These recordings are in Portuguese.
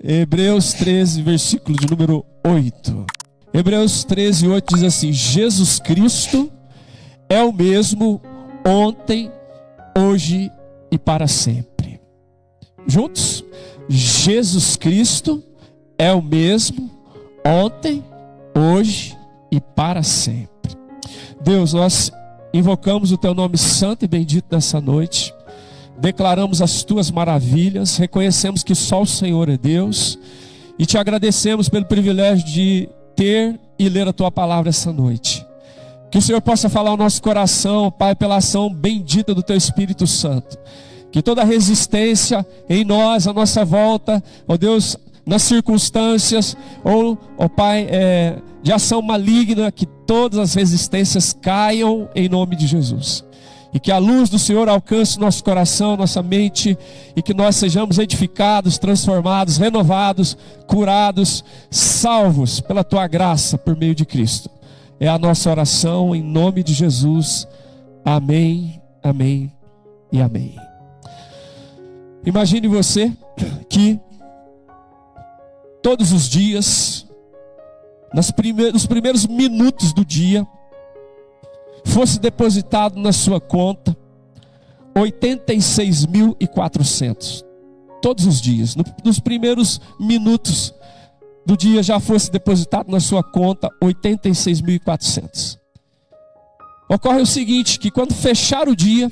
Hebreus 13, versículo de número 8. Hebreus 13, 8 diz assim: Jesus Cristo é o mesmo ontem, hoje e para sempre. Juntos? Jesus Cristo é o mesmo ontem, hoje e para sempre. Deus, nós invocamos o Teu nome santo e bendito nessa noite. Declaramos as Tuas maravilhas, reconhecemos que só o Senhor é Deus e Te agradecemos pelo privilégio de ter e ler a Tua palavra essa noite. Que o Senhor possa falar ao nosso coração, Pai, pela ação bendita do Teu Espírito Santo. Que toda resistência em nós, à nossa volta, ó Deus, nas circunstâncias, ou, ó Pai, de ação maligna, que todas as resistências caiam em nome de Jesus. E que a luz do Senhor alcance nosso coração, nossa mente, e que nós sejamos edificados, transformados, renovados, curados, salvos pela Tua graça por meio de Cristo. É a nossa oração em nome de Jesus. Amém, amém e amém. Imagine você que todos os dias, nos primeiros minutos do dia, fosse depositado na sua conta 86.400. Todos os dias, nos primeiros minutos do dia já fosse depositado na sua conta 86.400. Ocorre o seguinte, que quando fechar o dia,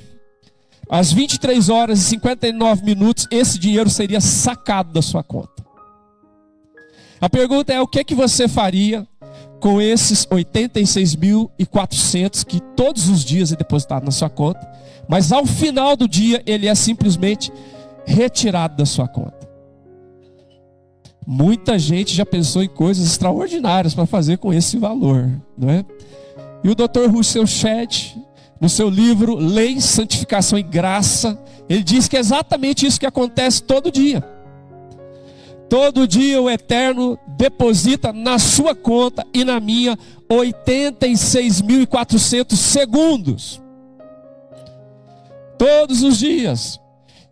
às 23 horas e 59 minutos, esse dinheiro seria sacado da sua conta. A pergunta é: o que você faria com esses 86.400 que todos os dias é depositado na sua conta, mas ao final do dia ele é simplesmente retirado da sua conta? Muita gente já pensou em coisas extraordinárias para fazer com esse valor, não é? E o Dr. Russell Shedd, no seu livro Lei, Santificação e Graça, ele diz que é exatamente isso que acontece todo dia. Todo dia o Eterno deposita na sua conta e na minha 86.400 segundos. Todos os dias.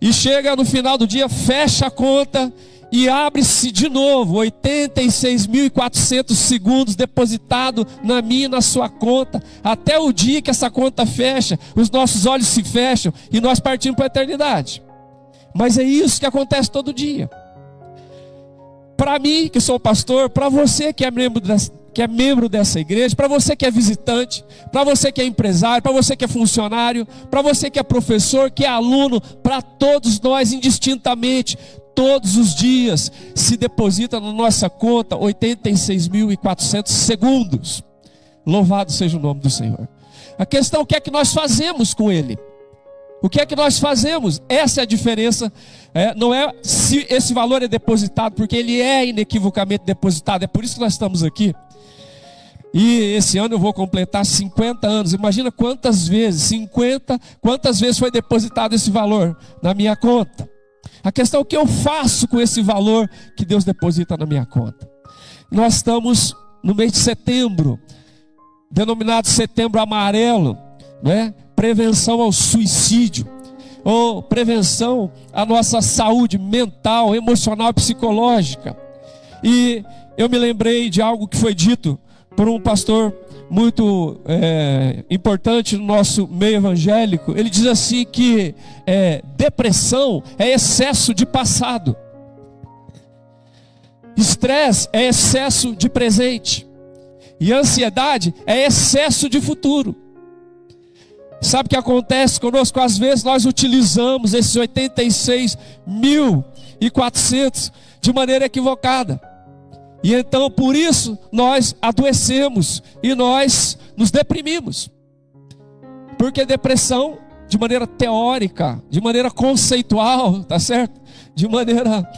E chega no final do dia, fecha a conta e abre-se de novo 86.400 segundos depositado na minha e na sua conta. Até o dia que essa conta fecha, os nossos olhos se fecham e nós partimos para a eternidade. Mas é isso que acontece todo dia. Para mim, que sou pastor, para você que é membro dessa igreja, para você que é visitante, para você que é empresário, para você que é funcionário, para você que é professor, que é aluno, para todos nós indistintamente, todos os dias se deposita na nossa conta 86.400 segundos. Louvado seja o nome do Senhor. A questão é o que é que nós fazemos com ele? O que é que nós fazemos? Essa é a diferença. Não é se esse valor é depositado, porque ele é inequivocamente depositado. É por isso que nós estamos aqui. E esse ano eu vou completar 50 anos. Imagina quantas vezes foi depositado esse valor na minha conta. A questão é o que eu faço com esse valor que Deus deposita na minha conta. Nós estamos no mês de setembro, denominado Setembro Amarelo, né? Prevenção ao suicídio, ou prevenção à nossa saúde mental, emocional e psicológica. E eu me lembrei de algo que foi dito por um pastor muito importante no nosso meio evangélico. Ele diz assim que depressão é excesso de passado, estresse é excesso de presente, e ansiedade é excesso de futuro. Sabe o que acontece conosco? Às vezes nós utilizamos esses 86.400 de maneira equivocada. E então por isso nós adoecemos e nós nos deprimimos. Porque depressão, de maneira teórica, de maneira conceitual, tá certo? De maneira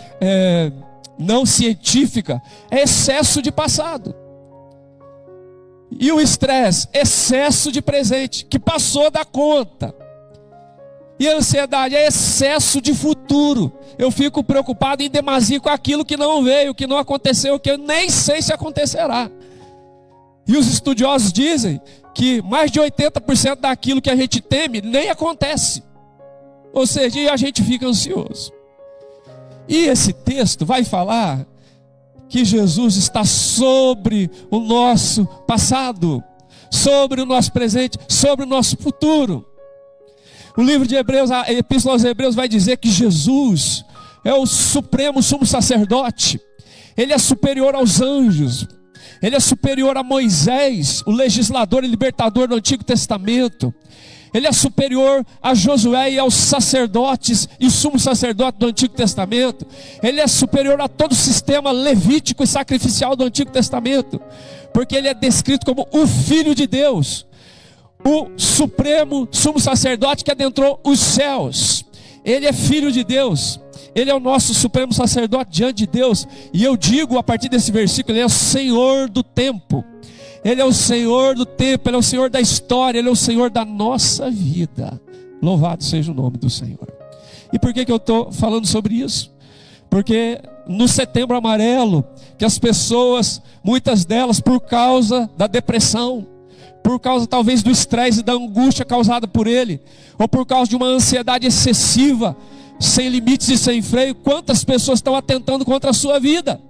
não científica, é excesso de passado. E o estresse, excesso de presente, que passou da conta. E a ansiedade é excesso de futuro. Eu fico preocupado em demasia com aquilo que não veio, que não aconteceu, que eu nem sei se acontecerá. E os estudiosos dizem que mais de 80% daquilo que a gente teme nem acontece. Ou seja, a gente fica ansioso. E esse texto vai falar que Jesus está sobre o nosso passado, sobre o nosso presente, sobre o nosso futuro. O livro de Hebreus, a Epístola aos Hebreus vai dizer que Jesus é o supremo sumo sacerdote. Ele é superior aos anjos. Ele é superior a Moisés, o legislador e libertador do Antigo Testamento. Ele é superior a Josué e aos sacerdotes e sumo sacerdote do Antigo Testamento. Ele é superior a todo o sistema levítico e sacrificial do Antigo Testamento, porque ele é descrito como o Filho de Deus, o supremo sumo sacerdote que adentrou os céus. Ele é Filho de Deus. Ele é o nosso supremo sacerdote diante de Deus. E eu digo a partir desse versículo, ele é o Senhor do tempo. Ele é o Senhor do tempo, Ele é o Senhor da história, Ele é o Senhor da nossa vida. Louvado seja o nome do Senhor. E por que eu estou falando sobre isso? Porque no Setembro Amarelo, que as pessoas, muitas delas por causa da depressão, por causa talvez do estresse e da angústia causada por ele, ou por causa de uma ansiedade excessiva, sem limites e sem freio, quantas pessoas estão atentando contra a sua vida?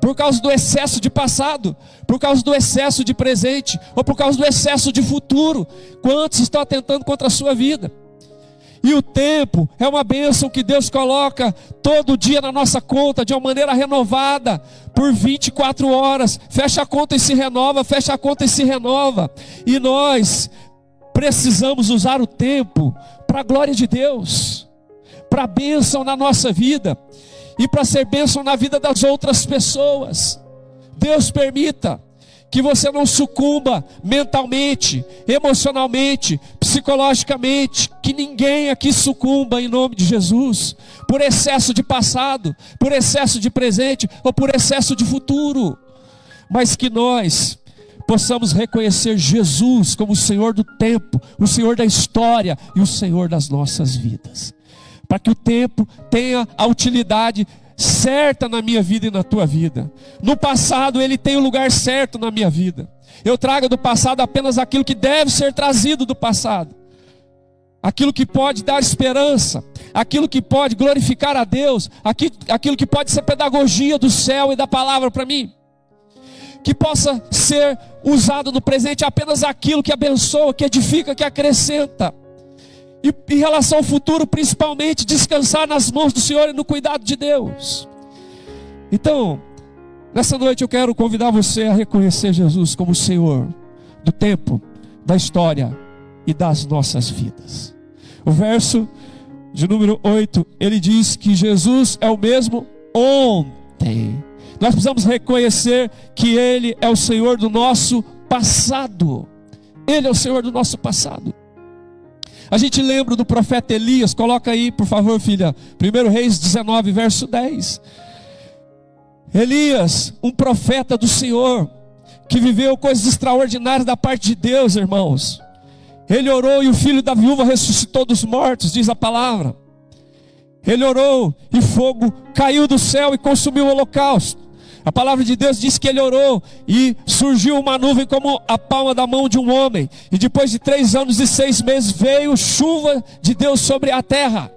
Por causa do excesso de passado, por causa do excesso de presente, ou por causa do excesso de futuro. Quantos estão atentando contra a sua vida? E o tempo é uma bênção que Deus coloca todo dia na nossa conta, de uma maneira renovada, por 24 horas. Fecha a conta e se renova, fecha a conta e se renova. E nós precisamos usar o tempo para a glória de Deus, para a bênção na nossa vida. E para ser bênção na vida das outras pessoas. Deus permita que você não sucumba mentalmente, emocionalmente, psicologicamente. Que ninguém aqui sucumba em nome de Jesus, por excesso de passado, por excesso de presente ou por excesso de futuro. Mas que nós possamos reconhecer Jesus como o Senhor do tempo, o Senhor da história e o Senhor das nossas vidas. Para que o tempo tenha a utilidade certa na minha vida e na tua vida. No passado ele tem o lugar certo na minha vida. Eu trago do passado apenas aquilo que deve ser trazido do passado. Aquilo que pode dar esperança, aquilo que pode glorificar a Deus, aquilo que pode ser pedagogia do céu e da palavra para mim. Que possa ser usado no presente apenas aquilo que abençoa, que edifica, que acrescenta. E em relação ao futuro, principalmente, descansar nas mãos do Senhor e no cuidado de Deus. Então, nessa noite eu quero convidar você a reconhecer Jesus como o Senhor do tempo, da história e das nossas vidas. O verso de número 8, ele diz que Jesus é o mesmo ontem. Nós precisamos reconhecer que Ele é o Senhor do nosso passado. Ele é o Senhor do nosso passado. A gente lembra do profeta Elias. Coloca aí, por favor, filha, 1 Reis 19, verso 10. Elias, um profeta do Senhor, que viveu coisas extraordinárias da parte de Deus, irmãos. Ele orou e o filho da viúva ressuscitou dos mortos, diz a palavra. Ele orou e fogo caiu do céu e consumiu o holocausto. A palavra de Deus diz que ele orou e surgiu uma nuvem como a palma da mão de um homem. E depois de 3 anos e 6 meses veio chuva de Deus sobre a terra.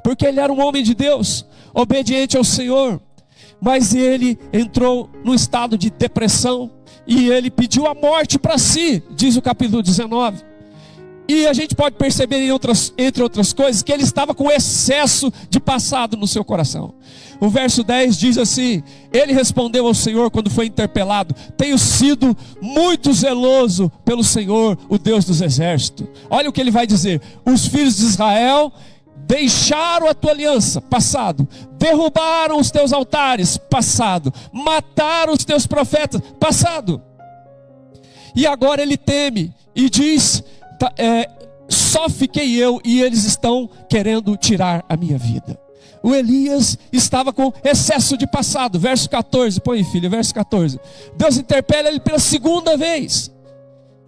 Porque ele era um homem de Deus, obediente ao Senhor. Mas ele entrou num estado de depressão e ele pediu a morte para si, diz o capítulo 19. E a gente pode perceber, entre outras coisas, que ele estava com excesso de passado no seu coração. O verso 10 diz assim: ele respondeu ao Senhor quando foi interpelado: tenho sido muito zeloso pelo Senhor, o Deus dos exércitos. Olha o que ele vai dizer: os filhos de Israel deixaram a tua aliança, passado, derrubaram os teus altares, passado, mataram os teus profetas, passado. E agora ele teme e diz: só fiquei eu e eles estão querendo tirar a minha vida. O Elias estava com excesso de passado. Verso 14, põe filho, verso 14. Deus interpela ele pela segunda vez.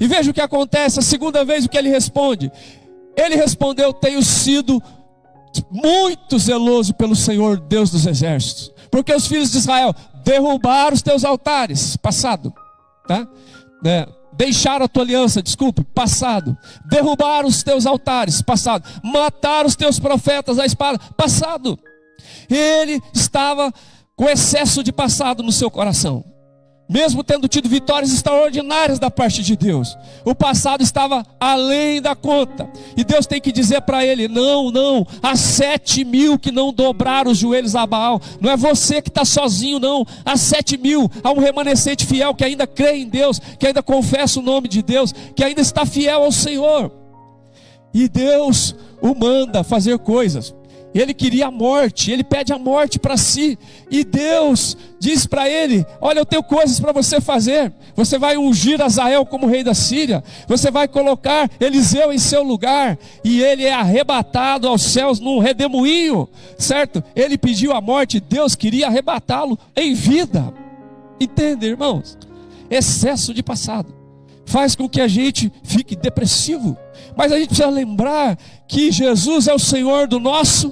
E veja o que acontece, a segunda vez o que ele responde. Ele respondeu: tenho sido muito zeloso pelo Senhor, Deus dos exércitos. Porque os filhos de Israel derrubaram os teus altares, passado, tá? Deixaram a tua aliança, passado. Derrubaram os teus altares, passado. Mataram os teus profetas à espada, passado. Ele estava com excesso de passado no seu coração. Mesmo tendo tido vitórias extraordinárias da parte de Deus, o passado estava além da conta. E Deus tem que dizer para ele: não, há 7.000 que não dobraram os joelhos a Baal. Não é você que está sozinho, não. Há 7.000, há um remanescente fiel que ainda crê em Deus, que ainda confessa o nome de Deus, que ainda está fiel ao Senhor. E Deus o manda fazer coisas. Ele queria a morte, ele pede a morte para si, e Deus diz para ele: olha, eu tenho coisas para você fazer. Você vai ungir Azael como rei da Síria, você vai colocar Eliseu em seu lugar, e ele é arrebatado aos céus num redemoinho, certo? Ele pediu a morte, Deus queria arrebatá-lo em vida. Entende, irmãos? Excesso de passado faz com que a gente fique depressivo, mas a gente precisa lembrar que Jesus é o Senhor do nosso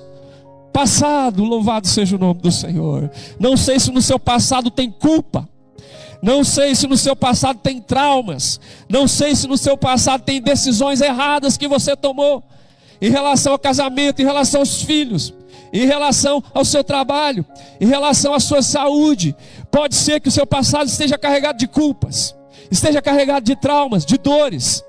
passado. Louvado seja o nome do Senhor. Não sei se no seu passado tem culpa, não sei se no seu passado tem traumas, não sei se no seu passado tem decisões erradas que você tomou, em relação ao casamento, em relação aos filhos, em relação ao seu trabalho, em relação à sua saúde. Pode ser que o seu passado esteja carregado de culpas, esteja carregado de traumas, de dores,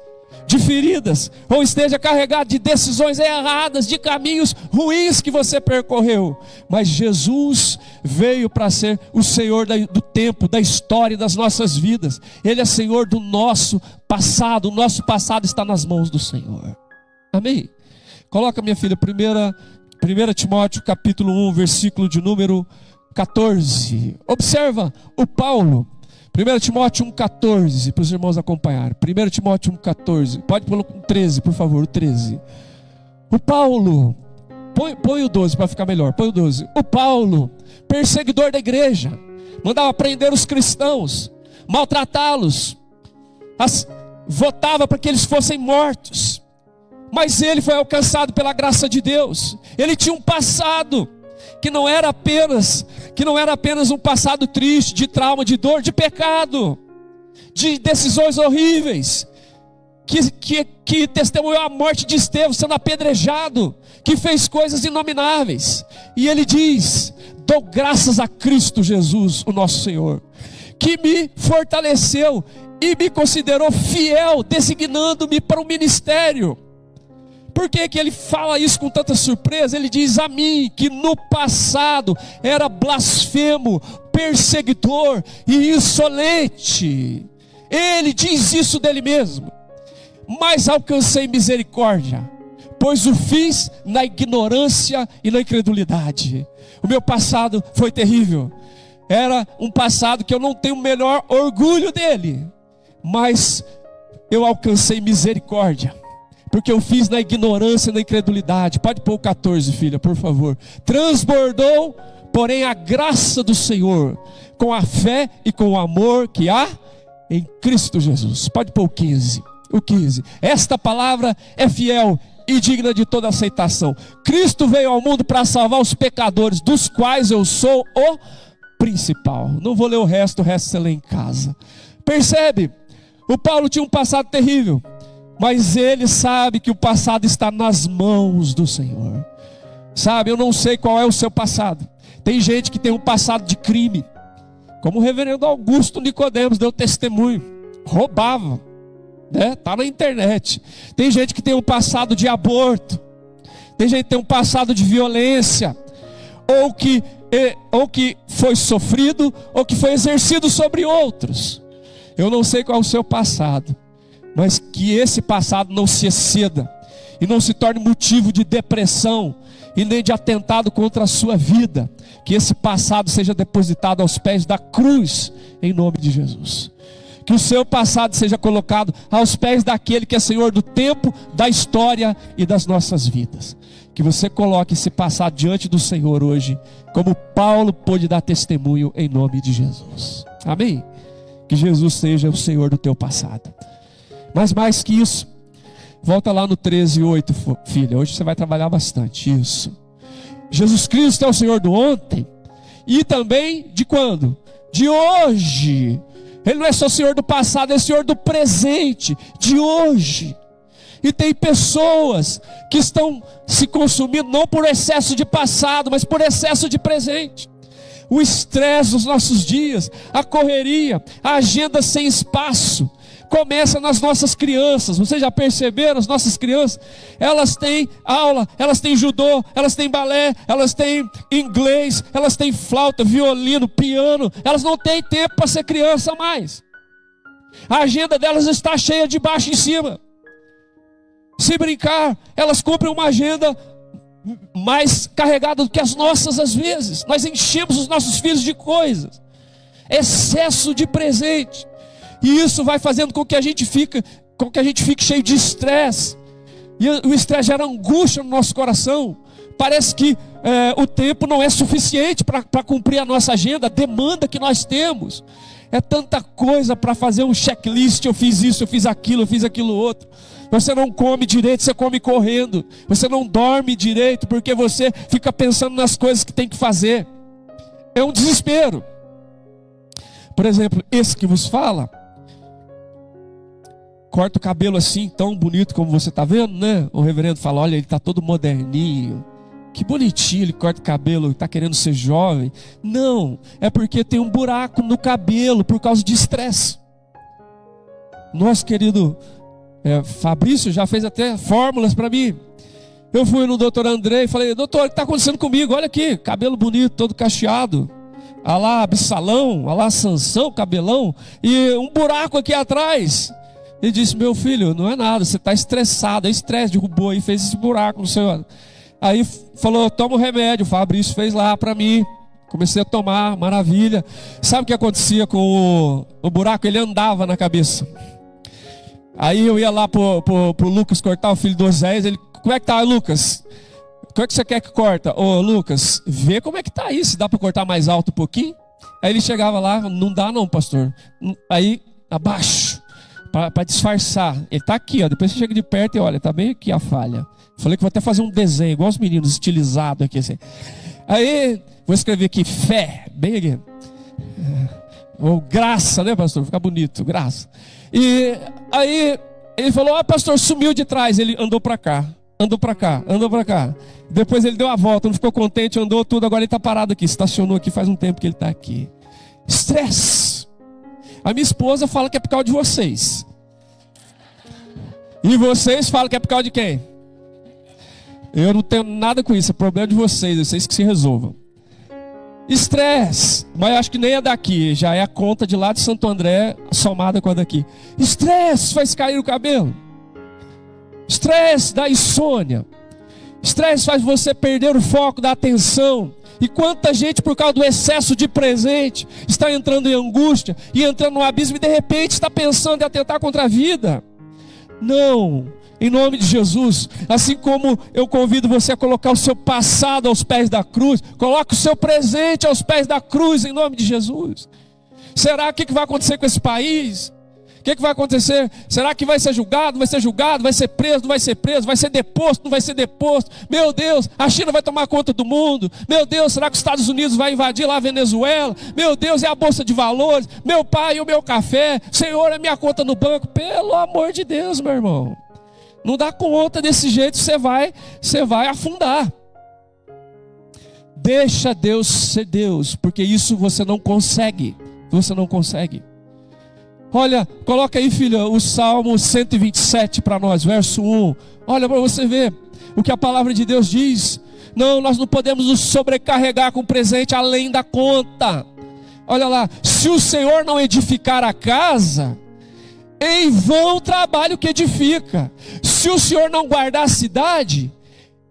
de feridas, ou esteja carregado de decisões erradas, de caminhos ruins que você percorreu. Mas Jesus veio para ser o Senhor do tempo, da história, das nossas vidas. Ele é Senhor do nosso passado. O nosso passado está nas mãos do Senhor. Amém? Coloca, minha filha, 1 Timóteo capítulo 1, versículo de número 14. Observa o Paulo. 1 Timóteo 1,14, para os irmãos acompanharem. 1 Timóteo 1,14. Pode pôr o 13, por favor, o 13. O Paulo, põe o 12 para ficar melhor. Põe o 12. O Paulo, perseguidor da igreja, mandava prender os cristãos, maltratá-los, votava para que eles fossem mortos. Mas ele foi alcançado pela graça de Deus. Ele tinha um passado que não era apenas um passado triste, de trauma, de dor, de pecado, de decisões horríveis, que testemunhou a morte de Estevão sendo apedrejado, que fez coisas inomináveis. E ele diz: dou graças a Cristo Jesus, o nosso Senhor, que me fortaleceu e me considerou fiel, designando-me para o ministério. Por que ele fala isso com tanta surpresa? Ele diz: a mim, que no passado era blasfemo, perseguidor e insolente. Ele diz isso dele mesmo. Mas alcancei misericórdia, pois o fiz na ignorância e na incredulidade. O meu passado foi terrível. Era um passado que eu não tenho o menor orgulho dele, mas eu alcancei misericórdia, porque eu fiz na ignorância e na incredulidade. Pode pôr o 14, filha, por favor. Transbordou, porém, a graça do Senhor, com a fé e com o amor que há em Cristo Jesus. Pode pôr o 15. O 15. Esta palavra é fiel e digna de toda aceitação. Cristo veio ao mundo para salvar os pecadores, dos quais eu sou o principal. Não vou ler o resto você lê em casa. Percebe? O Paulo tinha um passado terrível, mas ele sabe que o passado está nas mãos do Senhor. Sabe, eu não sei qual é o seu passado. Tem gente que tem um passado de crime, como o reverendo Augusto Nicodemos deu testemunho, roubava, né? Tá na internet. Tem gente que tem um passado de aborto, tem gente que tem um passado de violência, ou que foi sofrido, ou que foi exercido sobre outros. Eu não sei qual é o seu passado, mas que esse passado não se exceda e não se torne motivo de depressão e nem de atentado contra a sua vida. Que esse passado seja depositado aos pés da cruz, em nome de Jesus. Que o seu passado seja colocado aos pés daquele que é Senhor do tempo, da história e das nossas vidas. Que você coloque esse passado diante do Senhor hoje, como Paulo pôde dar testemunho, em nome de Jesus. Amém? Que Jesus seja o Senhor do teu passado. Mas mais que isso, volta lá no 13:8, filha. Hoje você vai trabalhar bastante isso. Jesus Cristo é o Senhor do ontem e também de quando? De hoje. Ele não é só Senhor do passado, é Senhor do presente, de hoje. E tem pessoas que estão se consumindo não por excesso de passado, mas por excesso de presente. O estresse dos nossos dias, a correria, a agenda sem espaço, começa nas nossas crianças. Vocês já perceberam? As nossas crianças, elas têm aula, elas têm judô, elas têm balé, elas têm inglês, elas têm flauta, violino, piano. Elas não têm tempo para ser criança mais. A agenda delas está cheia de baixo em cima. Se brincar, elas cumprem uma agenda mais carregada do que as nossas às vezes. Nós enchemos os nossos filhos de coisas, excesso de presente, e isso vai fazendo com que a gente fique cheio de estresse. E o estresse gera angústia no nosso coração. Parece que o tempo não é suficiente para cumprir a nossa agenda, a demanda que nós temos. É tanta coisa para fazer um checklist. Eu fiz isso, eu fiz aquilo outro. Você não come direito, você come correndo. Você não dorme direito porque você fica pensando nas coisas que tem que fazer. É um desespero. Por exemplo, esse que vos fala, corta o cabelo assim, tão bonito como você está vendo, né? O reverendo fala, olha, ele está todo moderninho. Que bonitinho, ele corta o cabelo, está querendo ser jovem. Não, é porque tem um buraco no cabelo por causa de estresse. Nosso querido Fabrício já fez até fórmulas para mim. Eu fui no doutor André e falei, doutor, o que está acontecendo comigo? Olha aqui, cabelo bonito, todo cacheado. Olha lá, Absalão, olha lá, Sansão, cabelão. E um buraco aqui atrás. Ele disse, meu filho, não é nada, você está estressado. É estresse, derrubou e fez esse buraco no seu... Aí falou, toma o remédio. O Fabrício fez lá para mim. Comecei a tomar, maravilha. Sabe o que acontecia com o buraco? Ele andava na cabeça. Aí eu ia lá pro Lucas cortar, o filho do Oséias. Ele, como é que tá, Lucas? Como é que você quer que corta? Ô Lucas, vê como é que tá aí, se dá para cortar mais alto um pouquinho. Aí ele chegava lá, não dá não, pastor. Aí abaixo, para disfarçar. Ele tá aqui, ó. Depois você chega de perto e olha, tá bem aqui a falha. Falei que vou até fazer um desenho, igual os meninos, estilizado aqui assim. Aí, vou escrever aqui, fé, bem aqui. Ou graça, né, pastor? Fica bonito, graça. E aí, ele falou, pastor, sumiu de trás. Ele andou para cá, andou para cá, andou para cá. Depois ele deu a volta, não ficou contente, andou tudo. Agora ele está parado aqui, estacionou aqui faz um tempo que ele está aqui. Estresse. A minha esposa fala que é por causa de vocês. E vocês falam que é por causa de quem? Eu não tenho nada com isso, é problema de vocês que se resolvam. Estresse, mas eu acho que nem é daqui, já é a conta de lá de Santo André somada com a daqui. Estresse faz cair o cabelo. Estresse dá insônia. Estresse faz você perder o foco da atenção. E quanta gente, por causa do excesso de presente, está entrando em angústia e entrando no abismo e de repente está pensando em atentar contra a vida. Não. Em nome de Jesus, assim como eu convido você a colocar o seu passado aos pés da cruz, coloque o seu presente aos pés da cruz, em nome de Jesus. Será o que vai acontecer com esse país? O que vai acontecer? Será que vai ser julgado? Vai ser julgado? Vai ser preso? Não vai ser preso? Vai ser deposto? Não vai ser deposto? Meu Deus, a China vai tomar conta do mundo? Meu Deus, será que os Estados Unidos vai invadir lá a Venezuela? Meu Deus, é a Bolsa de Valores? Meu pai e o meu café? Senhor, é minha conta no banco? Pelo amor de Deus, meu irmão. Não dá conta desse jeito, você vai afundar. Deixa Deus ser Deus, porque isso você não consegue. Você não consegue. Olha, coloca aí, filha, o Salmo 127 para nós, verso 1. Olha para você ver o que a palavra de Deus diz. Não, nós não podemos nos sobrecarregar com presente além da conta. Olha lá, se o Senhor não edificar a casa, em vão o trabalho que edifica. Se o Senhor não guardar a cidade,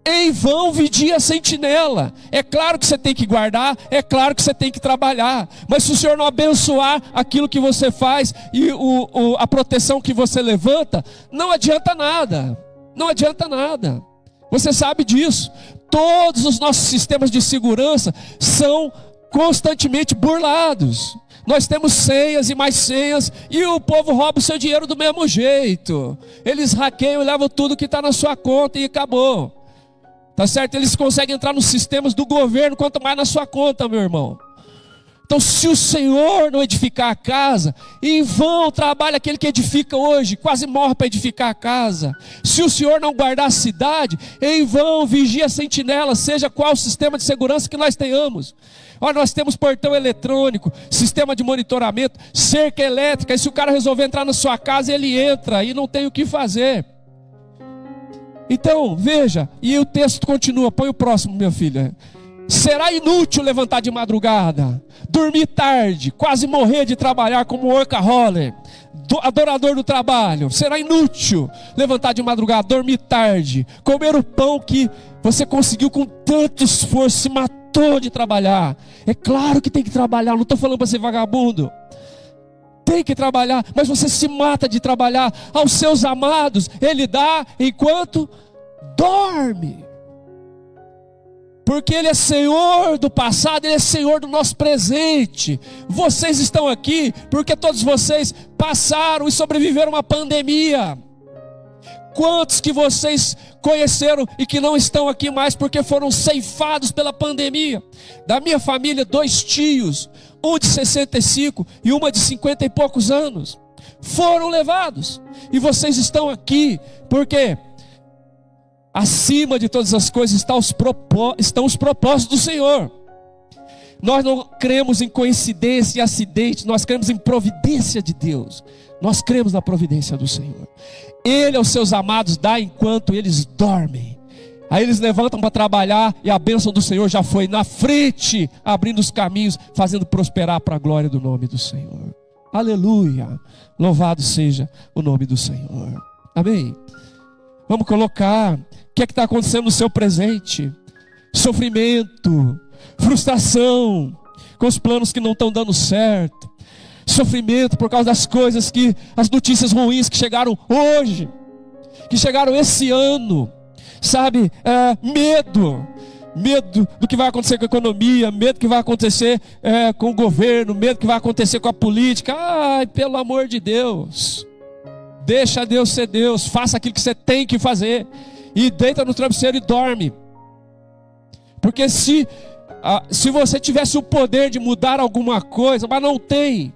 em vão vigia a sentinela. É claro que você tem que guardar, é claro que você tem que trabalhar, mas se o Senhor não abençoar aquilo que você faz e a proteção que você levanta, não adianta nada. Não adianta nada. Você sabe disso. Todos os nossos sistemas de segurança são constantemente burlados. Nós temos senhas e mais senhas, e o povo rouba o seu dinheiro do mesmo jeito. Eles hackeiam e levam tudo que está na sua conta e acabou. Tá certo? Eles conseguem entrar nos sistemas do governo, quanto mais na sua conta, meu irmão. Então, se o Senhor não edificar a casa, em vão trabalha aquele que edifica hoje, quase morre para edificar a casa. Se o Senhor não guardar a cidade, em vão vigia a sentinela, seja qual o sistema de segurança que nós tenhamos. Olha, nós temos portão eletrônico, sistema de monitoramento, cerca elétrica, e se o cara resolver entrar na sua casa, ele entra e não tem o que fazer. Então, veja, e o texto continua, põe o próximo, minha filha. Será inútil levantar de madrugada, dormir tarde, quase morrer de trabalhar como workaholic, adorador do trabalho. Será inútil levantar de madrugada, dormir tarde, comer o pão que você conseguiu com tanto esforço, se matou de trabalhar. É claro que tem que trabalhar, não estou falando para ser vagabundo. Tem que trabalhar, mas você se mata de trabalhar. Aos seus amados Ele dá enquanto dorme. Porque Ele é Senhor do passado, Ele é Senhor do nosso presente. Vocês estão aqui porque todos vocês passaram e sobreviveram a uma pandemia. Quantos que vocês conheceram e que não estão aqui mais porque foram ceifados pela pandemia? Da minha família, 2 tios, um de 65 e uma de 50 e poucos anos, foram levados. E vocês estão aqui porque acima de todas as coisas estão os propósitos do Senhor. Nós não cremos em coincidência e acidente, nós cremos em providência de Deus. Nós cremos na providência do Senhor. Ele aos seus amados dá enquanto eles dormem. Aí eles levantam para trabalhar e a bênção do Senhor já foi na frente, abrindo os caminhos, fazendo prosperar para a glória do nome do Senhor. Aleluia! Louvado seja o nome do Senhor. Amém? Vamos colocar o que é que está acontecendo no seu presente. Sofrimento, frustração, com os planos que não estão dando certo. Sofrimento por causa das coisas que, as notícias ruins que chegaram hoje, que chegaram esse ano, sabe? Medo do que vai acontecer com a economia, medo do que vai acontecer com o governo, medo do que vai acontecer com a política. Ai, pelo amor de Deus, deixa Deus ser Deus, faça aquilo que você tem que fazer, e deita no travesseiro e dorme. Porque se você tivesse o poder de mudar alguma coisa, mas não tem.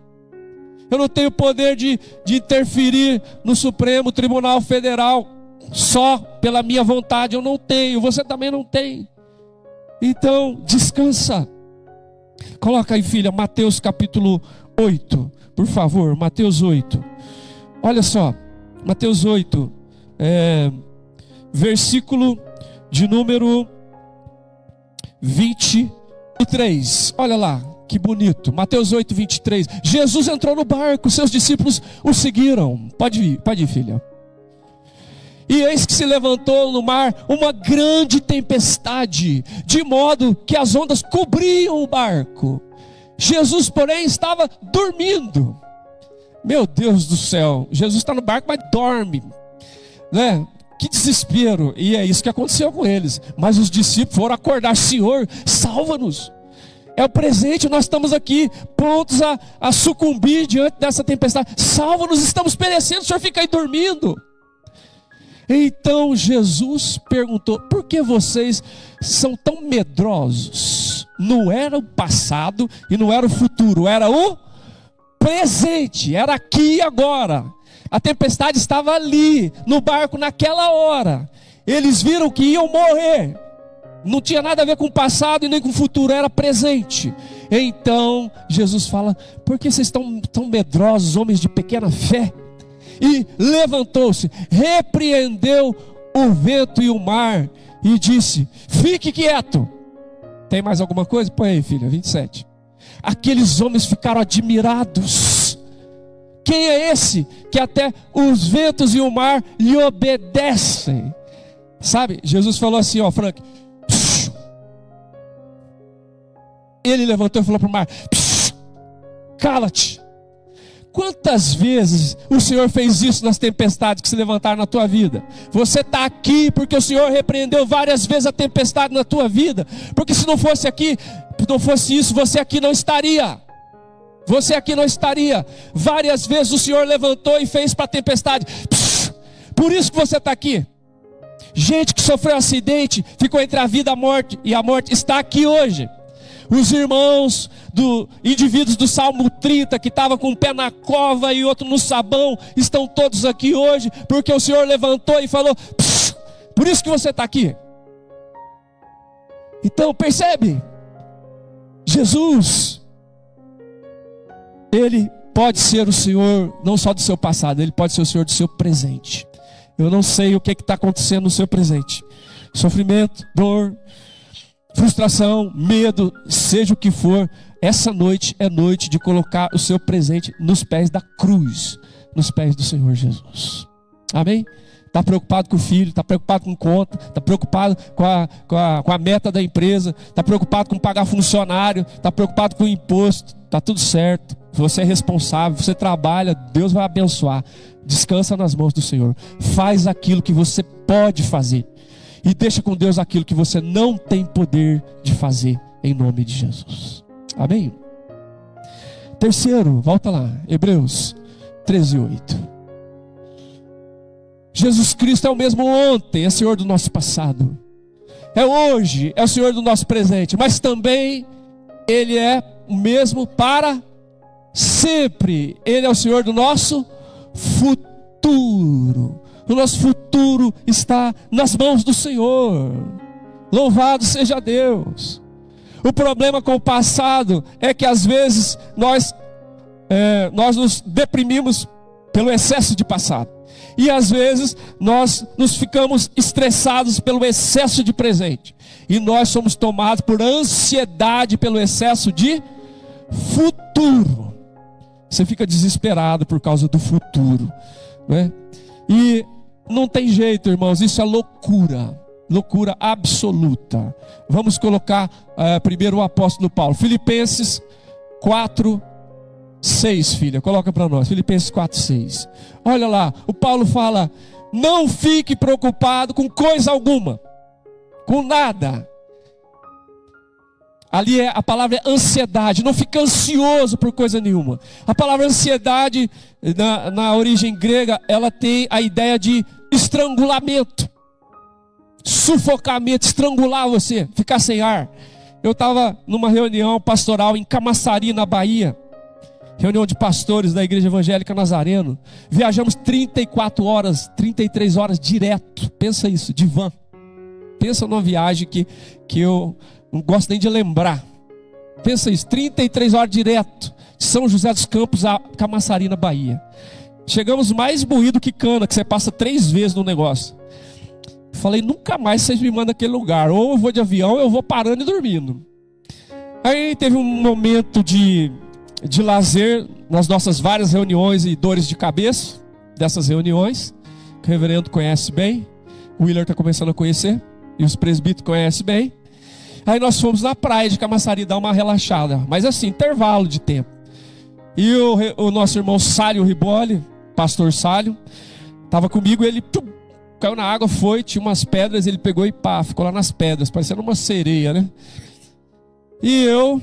Eu não tenho poder de interferir no Supremo Tribunal Federal só pela minha vontade. Eu não tenho, você também não tem. Então, descansa. Coloca aí, filha, Mateus capítulo 8, por favor, Mateus 8. Olha só, Mateus 8, versículo de número 23. Olha lá, que bonito. Mateus 8, 23. Jesus entrou no barco, seus discípulos o seguiram. Pode ir, filha. E eis que se levantou no mar uma grande tempestade, de modo que as ondas cobriam o barco. Jesus, porém, estava dormindo. Meu Deus do céu, Jesus está no barco, mas dorme, né? Que desespero. E é isso que aconteceu com eles. Mas os discípulos foram acordar: Senhor, salva-nos. É o presente, nós estamos aqui prontos a sucumbir diante dessa tempestade. Salva-nos, estamos perecendo, o Senhor fica aí dormindo. Então Jesus perguntou: por que vocês são tão medrosos? Não era o passado e não era o futuro, era o presente, era aqui e agora. A tempestade estava ali, no barco, naquela hora. Eles viram que iam morrer. Não tinha nada a ver com o passado e nem com o futuro, era presente. Então Jesus fala: por que vocês estão tão medrosos, homens de pequena fé? E levantou-se, repreendeu o vento e o mar e disse: fique quieto. Tem mais alguma coisa? Põe aí, filha, 27. Aqueles homens ficaram admirados. Quem é esse que até os ventos e o mar lhe obedecem? Sabe, Jesus falou assim, ó, Frank. Ele levantou e falou para o mar: cala-te. Quantas vezes o Senhor fez isso nas tempestades que se levantaram na tua vida? Você está aqui porque o Senhor repreendeu várias vezes a tempestade na tua vida. Porque se não fosse aqui, não fosse isso, você aqui não estaria. Você aqui não estaria. Várias vezes o Senhor levantou e fez para a tempestade. Por isso que você está aqui. Gente que sofreu um acidente, ficou entre a vida e a morte está aqui hoje. Os irmãos indivíduos do Salmo 30, que estavam com um pé na cova e outro no sabão, estão todos aqui hoje, porque o Senhor levantou e falou: por isso que você está aqui. Então percebe, Jesus, Ele pode ser o Senhor não só do seu passado, Ele pode ser o Senhor do seu presente. Eu não sei o que está acontecendo no seu presente. Sofrimento, dor, frustração, medo, seja o que for, essa noite é noite de colocar o seu presente nos pés da cruz, nos pés do Senhor Jesus. Amém? Está preocupado com o filho, está preocupado com conta, está preocupado com a meta da empresa, está preocupado com pagar funcionário, está preocupado com o imposto, está tudo certo. Você é responsável, você trabalha, Deus vai abençoar. Descansa nas mãos do Senhor. Faz aquilo que você pode fazer e deixa com Deus aquilo que você não tem poder de fazer, em nome de Jesus. Amém? Terceiro, volta lá, Hebreus 13:8. Jesus Cristo é o mesmo ontem, é Senhor do nosso passado, é hoje, é o Senhor do nosso presente, mas também Ele é o mesmo para sempre. Ele é o Senhor do nosso futuro. O nosso futuro está nas mãos do Senhor. Louvado seja Deus. O problema com o passado é que às vezes nós nos deprimimos pelo excesso de passado. E às vezes nós nos ficamos estressados pelo excesso de presente. E nós somos tomados por ansiedade pelo excesso de futuro. Você fica desesperado por causa do futuro, né? E não tem jeito, irmãos, isso é loucura. Loucura absoluta. Vamos colocar primeiro o apóstolo Paulo. Filipenses 4:6, filha, coloca para nós. Filipenses 4:6. Olha lá, o Paulo fala: não fique preocupado com coisa alguma, com nada. Ali a palavra é ansiedade. Não fique ansioso por coisa nenhuma. A palavra ansiedade, na origem grega, ela tem a ideia de estrangulamento, sufocamento, estrangular você, ficar sem ar. Eu estava numa reunião pastoral em Camaçari, na Bahia, reunião de pastores da Igreja Evangélica Nazareno. Viajamos 34 horas, 33 horas direto. Pensa isso, de van. Pensa numa viagem que eu não gosto nem de lembrar. Pensa isso, 33 horas direto, de São José dos Campos a Camaçari, na Bahia. Chegamos mais moído que cana, que você passa 3 vezes no negócio. Falei: nunca mais vocês me mandam naquele lugar. Ou eu vou de avião, ou eu vou parando e dormindo. Aí teve um momento de lazer nas nossas várias reuniões e dores de cabeça dessas reuniões, que o reverendo conhece bem, o Willer está começando a conhecer, e os presbíteros conhecem bem. Aí nós fomos na praia de Camaçari dar uma relaxada, mas assim, intervalo de tempo. E o nosso irmão Sálio Riboli, pastor Sálio, estava comigo. Ele caiu na água, tinha umas pedras, ele pegou e ficou lá nas pedras, parecendo uma sereia, né? E eu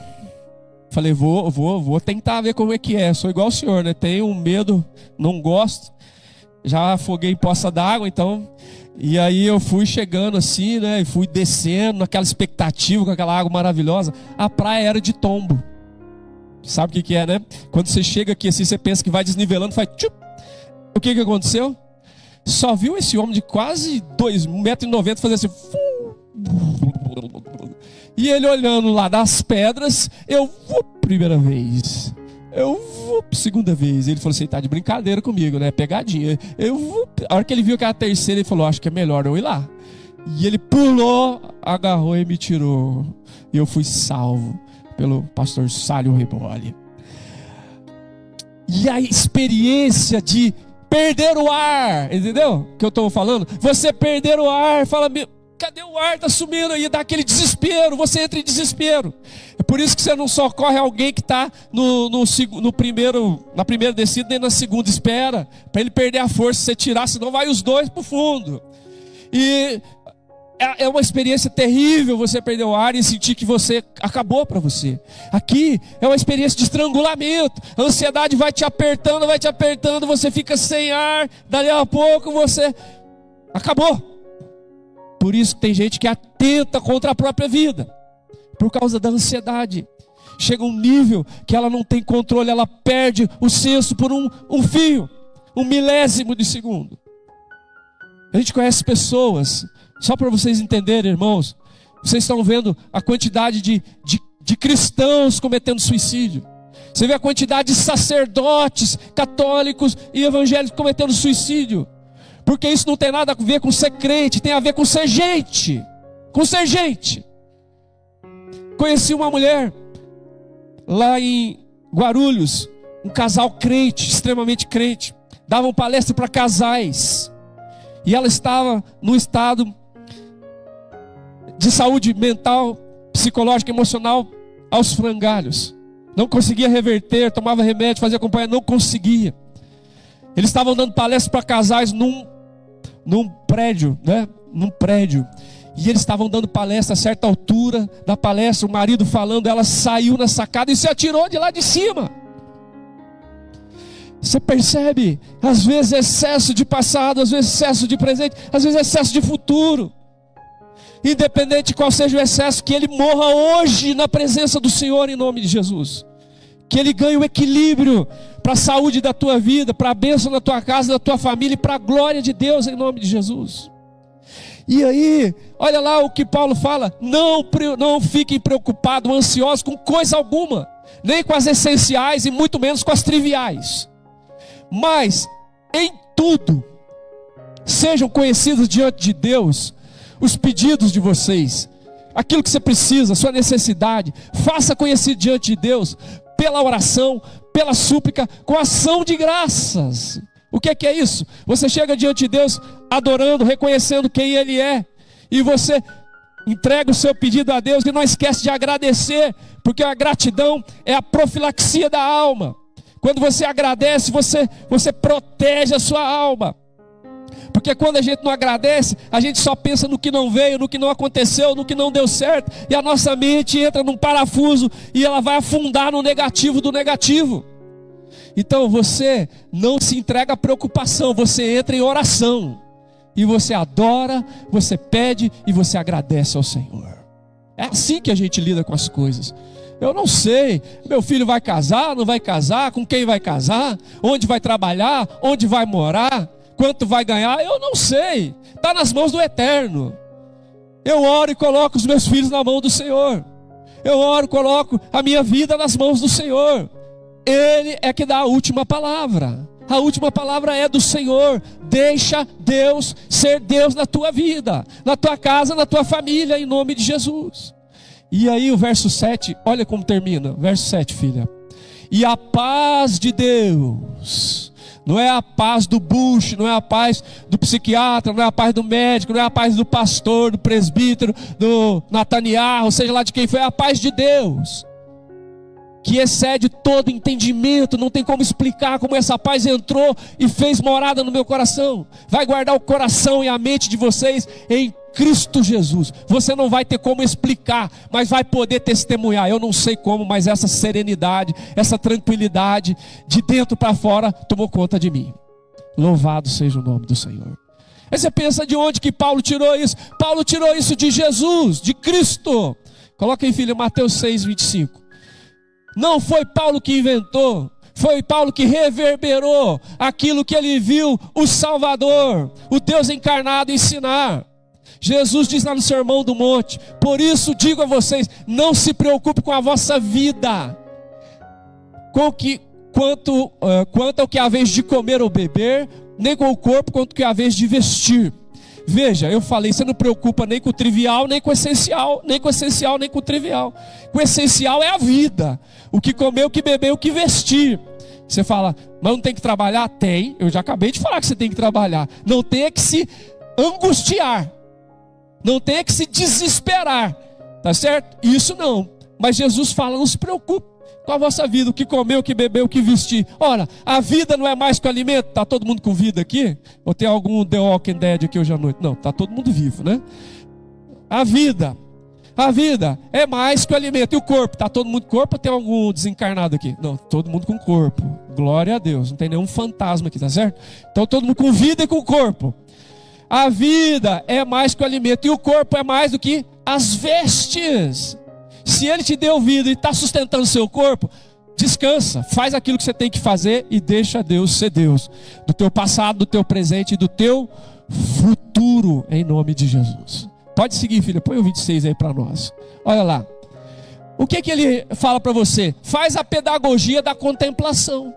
falei: vou tentar ver como é que é. Sou igual o senhor, né? Tenho medo, não gosto. Já afoguei em poça d'água, então. E aí eu fui chegando assim, né? E fui descendo naquela expectativa com aquela água maravilhosa. A praia era de tombo. Sabe o que é, né? Quando você chega aqui assim, você pensa que vai desnivelando, faz tchup. O que aconteceu? Só viu esse homem de quase 2,90 m fazer assim. E ele olhando lá das pedras. Primeira vez. Segunda vez. Ele falou assim: tá de brincadeira comigo, né? Pegadinha. A hora que ele viu que era a terceira, ele falou: acho que é melhor eu ir lá. E ele pulou, agarrou e me tirou. E eu fui salvo pelo pastor Sálio Riboli. E a experiência de perder o ar, entendeu? Que eu estou falando? Você perder o ar, fala: cadê o ar? Está sumindo. E dá aquele desespero, você entra em desespero. É por isso que você não socorre alguém que está na primeira descida, nem na segunda. Espera, para ele perder a força, você tirar, senão vai os dois para o fundo. E é uma experiência terrível você perder o ar e sentir que você acabou para você. Aqui é uma experiência de estrangulamento. A ansiedade vai te apertando, você fica sem ar, dali a pouco você acabou. Por isso que tem gente que atenta contra a própria vida. por causa da ansiedade. Chega um nível que ela não tem controle, ela perde o senso por um fio, um milésimo de segundo. A gente conhece pessoas, só para vocês entenderem, irmãos, vocês estão vendo a quantidade de cristãos cometendo suicídio. Você vê a quantidade de sacerdotes católicos e evangélicos cometendo suicídio. Porque isso não tem nada a ver com ser crente, tem a ver com ser gente. Com ser gente. Conheci uma mulher lá em Guarulhos, um casal crente, extremamente crente. Davam palestra para casais. E ela estava no estado de saúde mental, psicológica, emocional, aos frangalhos. Não conseguia reverter, tomava remédio, fazia acompanhamento, não conseguia. Eles estavam dando palestra para casais num prédio, né? Num prédio. E eles estavam dando palestra a certa altura da palestra, o marido falando, ela saiu na sacada e se atirou de lá de cima. Você percebe? Às vezes excesso de passado, às vezes excesso de presente, às vezes excesso de futuro. Independente de qual seja o excesso, que ele morra hoje na presença do Senhor em nome de Jesus. Que ele ganhe o equilíbrio para a saúde da tua vida, para a bênção da tua casa, da tua família e para a glória de Deus em nome de Jesus. E aí, olha lá o que Paulo fala: não fiquem preocupados, ansiosos com coisa alguma, nem com as essenciais e muito menos com as triviais. Mas em tudo sejam conhecidos diante de Deus os pedidos de vocês, aquilo que você precisa, a sua necessidade, faça conhecido diante de Deus pela oração, pela súplica, com ação de graças. O que é isso? Você chega diante de Deus adorando, reconhecendo quem Ele é, e você entrega o seu pedido a Deus e não esquece de agradecer, porque a gratidão é a profilaxia da alma. Quando você agradece, você protege a sua alma. Porque quando a gente não agradece, a gente só pensa no que não veio, no que não aconteceu, no que não deu certo, e a nossa mente entra num parafuso e ela vai afundar no negativo do negativo. Então você não se entrega à preocupação, você entra em oração. E você adora, você pede e você agradece ao Senhor. É assim que a gente lida com as coisas. Eu não sei, meu filho vai casar, não vai casar, com quem vai casar, onde vai trabalhar, onde vai morar, quanto vai ganhar, eu não sei. Está nas mãos do Eterno. Eu oro e coloco os meus filhos na mão do Senhor. Eu oro e coloco a minha vida nas mãos do Senhor. Ele é que dá a última palavra. A última palavra é do Senhor. Deixa Deus ser Deus na tua vida, na tua casa, na tua família, em nome de Jesus. E aí o verso 7, olha como termina. Verso 7, filha. E a paz de Deus, não é a paz do Bush, não é a paz do psiquiatra, não é a paz do médico, não é a paz do pastor, do presbítero, do Nataniel, seja lá de quem foi, é a paz de Deus, que excede todo entendimento. Não tem como explicar como essa paz entrou e fez morada no meu coração. Vai guardar o coração e a mente de vocês em Cristo Jesus. Você não vai ter como explicar, mas vai poder testemunhar. Eu não sei como, mas essa serenidade, essa tranquilidade de dentro para fora tomou conta de mim. Louvado seja o nome do Senhor. Aí você pensa, de onde que Paulo tirou isso? Paulo tirou isso de Jesus, de Cristo. Coloca aí, filho, Mateus 6:25. Não foi Paulo que inventou, foi Paulo que reverberou aquilo que ele viu o Salvador, o Deus encarnado, ensinar. Jesus diz lá no Sermão do Monte: por isso digo a vocês, não se preocupe com a vossa vida, quanto ao que há vez de comer ou beber, nem com o corpo quanto ao que há vez de vestir. Veja, eu falei, você não preocupa nem com o trivial, nem com o essencial, nem com o essencial, nem com o trivial. O essencial é a vida, o que comer, o que beber, o que vestir. Você fala, mas não tem que trabalhar? Tem, eu já acabei de falar que você tem que trabalhar. Não tem que se angustiar, não tem que se desesperar, tá certo? Isso não, mas Jesus fala, não se preocupe com a vossa vida, o que comer, o que beber, o que vestir. Ora, a vida não é mais que o alimento. Está todo mundo com vida aqui? Ou tem algum The Walking Dead aqui hoje à noite? Não, está todo mundo vivo, né? A vida é mais que o alimento. E o corpo? Está todo mundo com corpo ou tem algum desencarnado aqui? Não, todo mundo com corpo. Glória a Deus, não tem nenhum fantasma aqui, tá certo? Então todo mundo com vida e com corpo. A vida é mais que o alimento, e o corpo é mais do que as vestes. Se Ele te deu vida e está sustentando o seu corpo, descansa, faz aquilo que você tem que fazer e deixa Deus ser Deus. Do teu passado, do teu presente e do teu futuro, em nome de Jesus. Pode seguir, filha, põe o 26 aí para nós. Olha lá. O que ele fala para você? Faz a pedagogia da contemplação.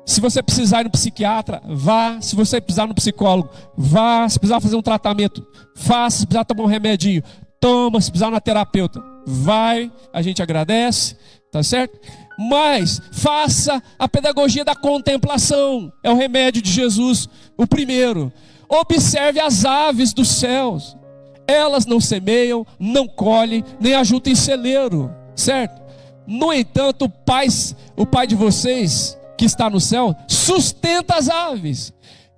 Se você precisar ir no psiquiatra, vá. Se você precisar no psicólogo, vá. Se precisar fazer um tratamento, faça. Se precisar tomar um remedinho, toma. Se precisar na terapeuta, vai. A gente agradece, tá certo? Mas faça a pedagogia da contemplação. É o remédio de Jesus, o primeiro. Observe as aves dos céus. Elas não semeiam, não colhem, nem ajuntam em celeiro, certo? No entanto, o Pai de vocês, que está no céu, sustenta as aves.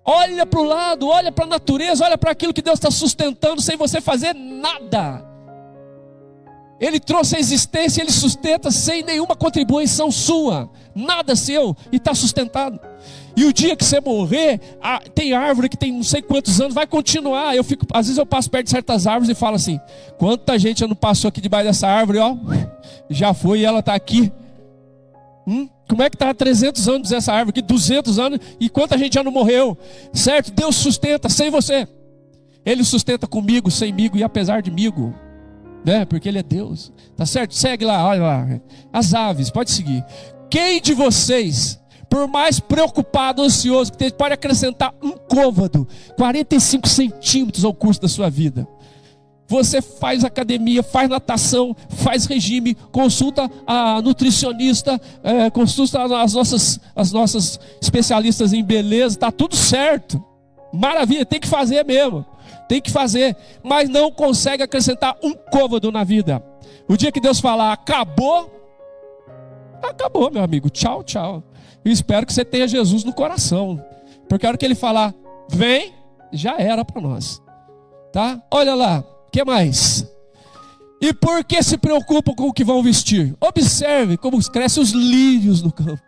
Olha para o lado, olha para a natureza, olha para aquilo que Deus está sustentando sem você fazer nada. Ele trouxe a existência, Ele sustenta sem nenhuma contribuição sua, nada seu, e está sustentado. E o dia que você morrer, tem árvore que tem não sei quantos anos, vai continuar. Às vezes eu passo perto de certas árvores e falo assim: quanta gente já não passou aqui debaixo dessa árvore, ó, já foi e ela está aqui. Como é que está 300 anos essa árvore aqui, 200 anos, e quanta gente já não morreu, certo? Deus sustenta sem você. Ele sustenta comigo, semigo e apesar de migo, né? Porque Ele é Deus, tá certo? Segue lá, olha lá. As aves, pode seguir. Quem de vocês, por mais preocupado, ansioso que esteja, pode acrescentar um côvado, 45 centímetros ao curso da sua vida? Você faz academia, faz natação, faz regime, consulta a nutricionista, consulta as nossas especialistas em beleza, está tudo certo. Maravilha, tem que fazer mesmo. Tem que fazer, mas não consegue acrescentar um côvado na vida. O dia que Deus falar, acabou, acabou, meu amigo. Tchau, tchau. Eu espero que você tenha Jesus no coração, porque a hora que Ele falar, vem, já era para nós. Tá? Olha lá. O que mais? E por que se preocupam com o que vão vestir? Observe como crescem os lírios no campo.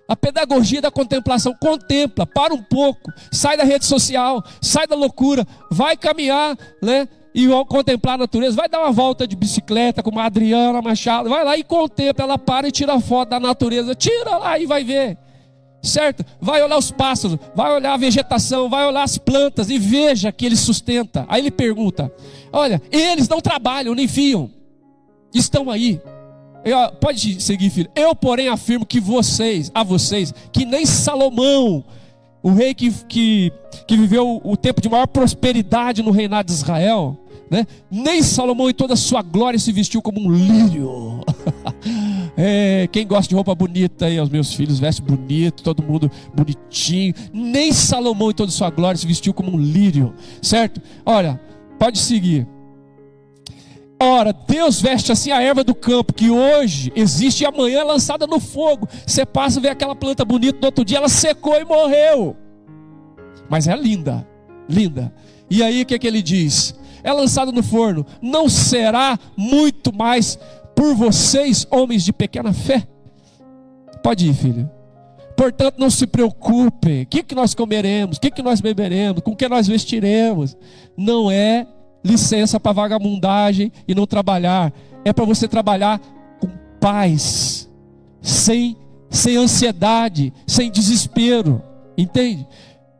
A pedagogia da contemplação. Contempla, para um pouco, sai da rede social, sai da loucura, vai caminhar, né? E contemplar a natureza. Vai dar uma volta de bicicleta com a Adriana Machado, vai lá e contempla. Ela para e tira foto da natureza. Tira lá e vai ver, certo? Vai olhar os pássaros, vai olhar a vegetação, vai olhar as plantas e veja que Ele sustenta. Aí Ele pergunta: olha, eles não trabalham, nem fiam, estão aí. Pode seguir, filho. Eu, porém, afirmo que vocês, que nem Salomão, o rei que viveu o tempo de maior prosperidade no reinado de Israel, né? Nem Salomão em toda a sua glória se vestiu como um lírio. Quem gosta de roupa bonita aí, os meus filhos, veste bonito, todo mundo bonitinho. Nem Salomão em toda a sua glória se vestiu como um lírio, certo? Olha, pode seguir. Ora, Deus veste assim a erva do campo, que hoje existe e amanhã é lançada no fogo. Você passa e vê aquela planta bonita, no outro dia ela secou e morreu, mas é linda, linda. E aí o que Ele diz? É lançada no forno. Não será muito mais por vocês, homens de pequena fé? Pode ir, filho. Portanto, não se preocupem. O que nós comeremos? O que nós beberemos? Com o que nós vestiremos? Não é licença para vagabundagem e não trabalhar. É para você trabalhar com paz, sem ansiedade, sem desespero. Entende?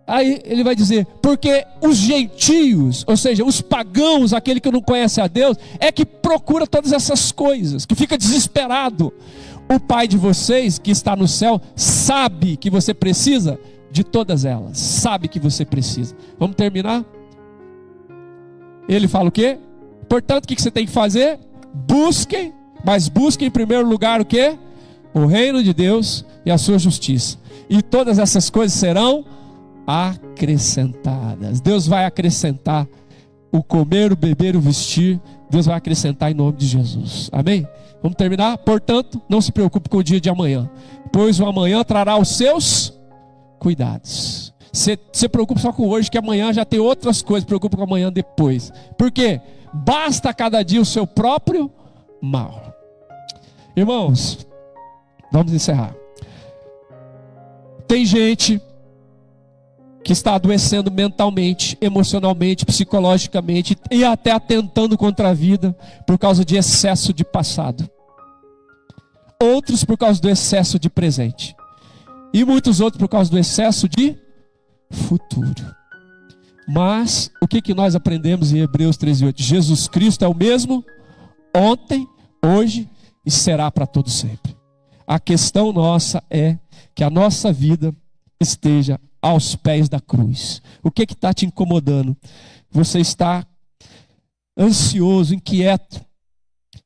Aí Ele vai dizer: porque os gentios, ou seja, os pagãos, aquele que não conhece a Deus, é que procura todas essas coisas, que fica desesperado. O Pai de vocês, que está no céu, sabe que você precisa de todas elas. Sabe que você precisa. Vamos terminar? Ele fala o quê? Portanto, o que você tem que fazer? Busquem, mas busquem em primeiro lugar o quê? O reino de Deus e a sua justiça. E todas essas coisas serão acrescentadas. Deus vai acrescentar o comer, o beber, o vestir. Deus vai acrescentar em nome de Jesus. Amém? Vamos terminar? Portanto, não se preocupe com o dia de amanhã, pois o amanhã trará os seus cuidados. Você se preocupa só com hoje, que amanhã já tem outras coisas. Preocupa com amanhã depois. Por quê? Basta cada dia o seu próprio mal. Irmãos, vamos encerrar. Tem gente que está adoecendo mentalmente, emocionalmente, psicologicamente e até atentando contra a vida por causa de excesso de passado. Outros por causa do excesso de presente. E muitos outros por causa do excesso de futuro. Mas o que nós aprendemos em Hebreus 13:8? Jesus Cristo é o mesmo ontem, hoje e será para todo sempre. A questão nossa é que a nossa vida esteja aos pés da cruz. O que está te incomodando? Você está ansioso, inquieto,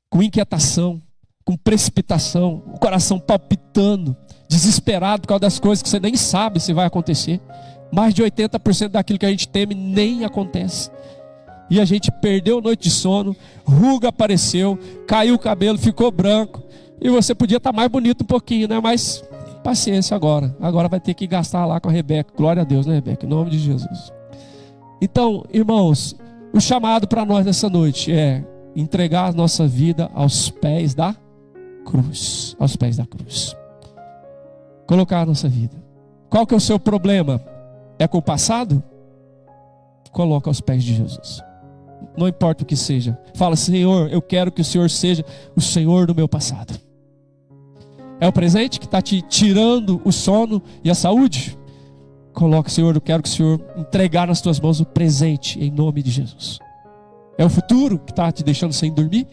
com inquietação, com precipitação, o coração palpitando, desesperado por causa das coisas que você nem sabe se vai acontecer. Mais de 80% daquilo que a gente teme nem acontece. E a gente perdeu noite de sono, ruga apareceu, caiu o cabelo, ficou branco. E você podia estar mais bonito um pouquinho, né? Mas paciência agora. Agora vai ter que gastar lá com a Rebeca. Glória a Deus, né, Rebeca? Em nome de Jesus. Então, irmãos, o chamado para nós nessa noite é entregar a nossa vida aos pés da cruz. Aos pés da cruz. Colocar a nossa vida. Qual que é o seu problema? É com o passado? Coloca aos pés de Jesus. Não importa o que seja. Fala, Senhor, eu quero que o Senhor seja o Senhor do meu passado. É o presente que está te tirando o sono e a saúde? Coloca, Senhor, eu quero que o Senhor entregar nas tuas mãos o presente, em nome de Jesus. É o futuro que está te deixando sem dormir?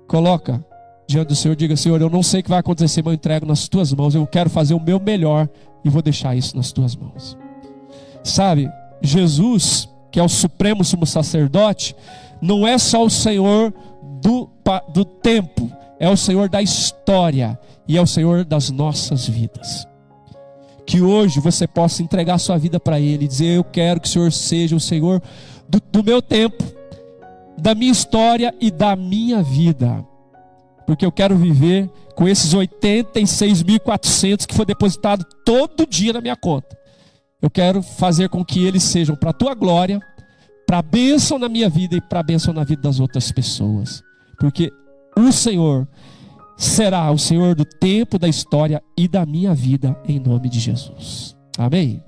Coloca diante do Senhor, diga, Senhor, eu não sei o que vai acontecer, mas eu entrego nas tuas mãos. Eu quero fazer o meu melhor e vou deixar isso nas tuas mãos. Sabe, Jesus, que é o supremo sumo sacerdote, não é só o Senhor do tempo, é o Senhor da história e é o Senhor das nossas vidas. Que hoje você possa entregar sua vida para Ele e dizer, eu quero que o Senhor seja o Senhor do meu tempo, da minha história e da minha vida. Porque eu quero viver com esses 86.400 que foi depositado todo dia na minha conta. Eu quero fazer com que eles sejam para a tua glória, para a bênção na minha vida e para a bênção na vida das outras pessoas. Porque o Senhor será o Senhor do tempo, da história e da minha vida, em nome de Jesus. Amém?